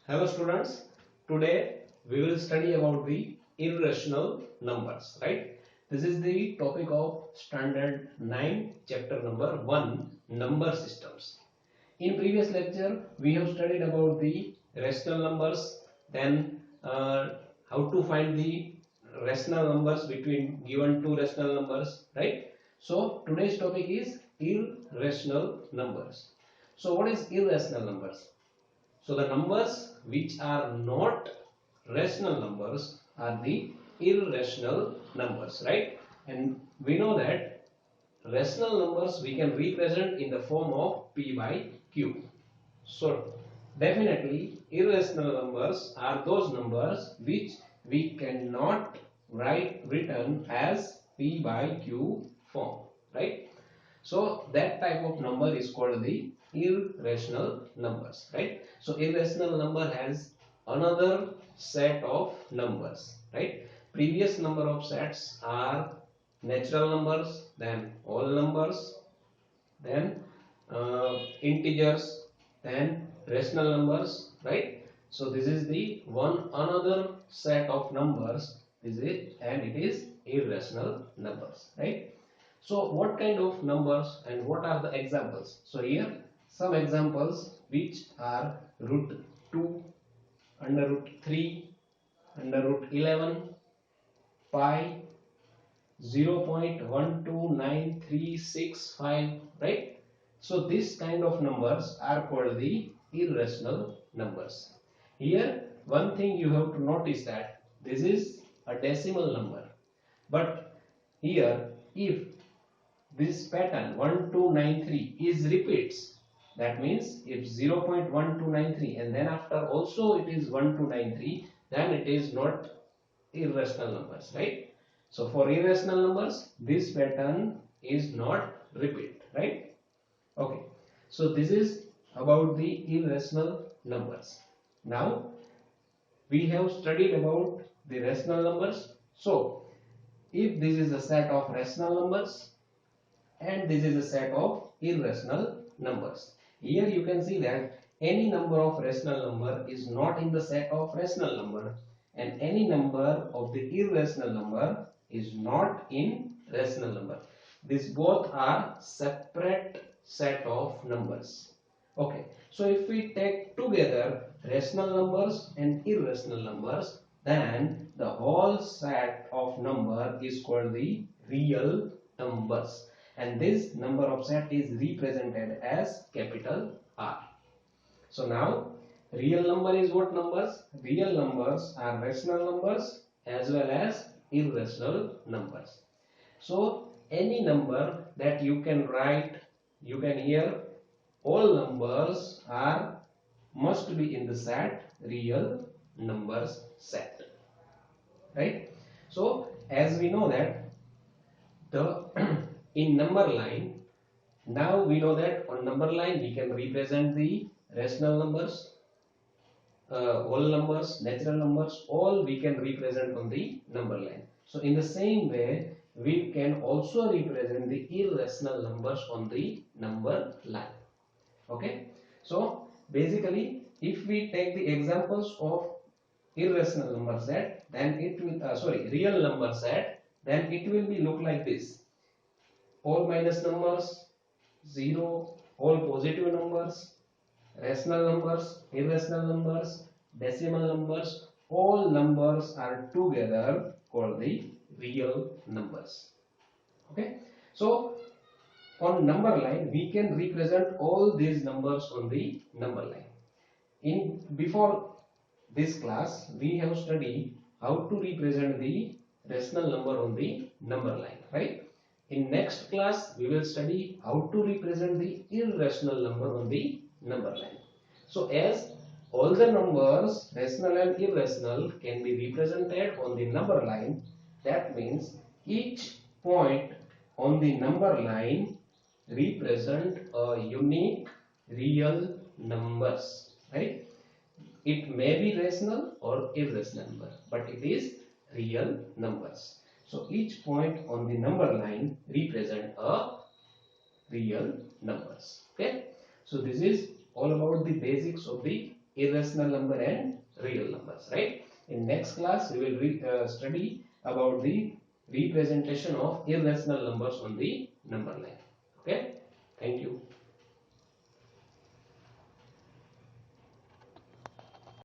Hello students, today we will study about the irrational numbers, right? This is the topic of standard 9 chapter number 1 number systems. In previous lecture we have studied about the rational numbers, then how to find the rational numbers between given two rational numbers, right? So today's topic is irrational numbers. So what is irrational numbers? So the numbers which are not rational numbers are the irrational numbers, right? And we know that rational numbers we can represent in the form of P by Q. So definitely irrational numbers are those numbers which we cannot written as P by Q form, right? So that type of number is called the irrational numbers, right? So irrational number has another set of numbers, right? Previous number of sets are natural numbers, then whole numbers, then integers, then rational numbers, right? So this is the one another set of numbers, is it, and it is irrational numbers, right? So what kind of numbers and what are the examples? So here some examples which are root 2, under root 3, under root 11, pi, 0.129365, right? So this kind of numbers are called the irrational numbers. Here one thing you have to notice that this is a decimal number, but here if this pattern 1293 is repeats, that means if 0.1293 and then after also it is 1293, then it is not irrational numbers, right? So for irrational numbers this pattern is not repeat, right? Okay, so this is about the irrational numbers. Now we have studied about the rational numbers. So if this is a set of rational numbers and this is a set of irrational numbers, here you can see that any number of rational number is not in the set of rational number, and any number of the irrational number is not in rational number. These both are separate set of numbers. Okay, so if we take together rational numbers and irrational numbers, then the whole set of number is called the real numbers, and this number of set is represented as capital R. So now real number is what numbers? Real numbers are rational numbers as well as irrational numbers. So any number that you can write, you can hear all numbers are must be in the set real numbers set, right? So as we know that the in number line, now we know that on number line we can represent the rational numbers, whole numbers, natural numbers, all we can represent on the number line. So in the same way we can also represent the irrational numbers on the number line. Okay, so basically if we take the examples of irrational number set, then it will real number set, then it will be look like this: all minus numbers, 0, all positive numbers, rational numbers, irrational numbers, decimal numbers, all numbers are together called the real numbers. Okay, so on number line we can represent all these numbers on the number line. In before this class we have studied how to represent the rational number on the number line, right? In next class we will study how to represent the irrational number on the number line. So as all the numbers rational and irrational can be represented on the number line, that means each point on the number line represent a unique real numbers, right? It may be rational or irrational number, but it is real numbers. So each point on the number line represent a real numbers. Okay, so this is all about the basics of the irrational number and real numbers, right? In next class, we will study about the representation of irrational numbers on the number line. Okay, thank you.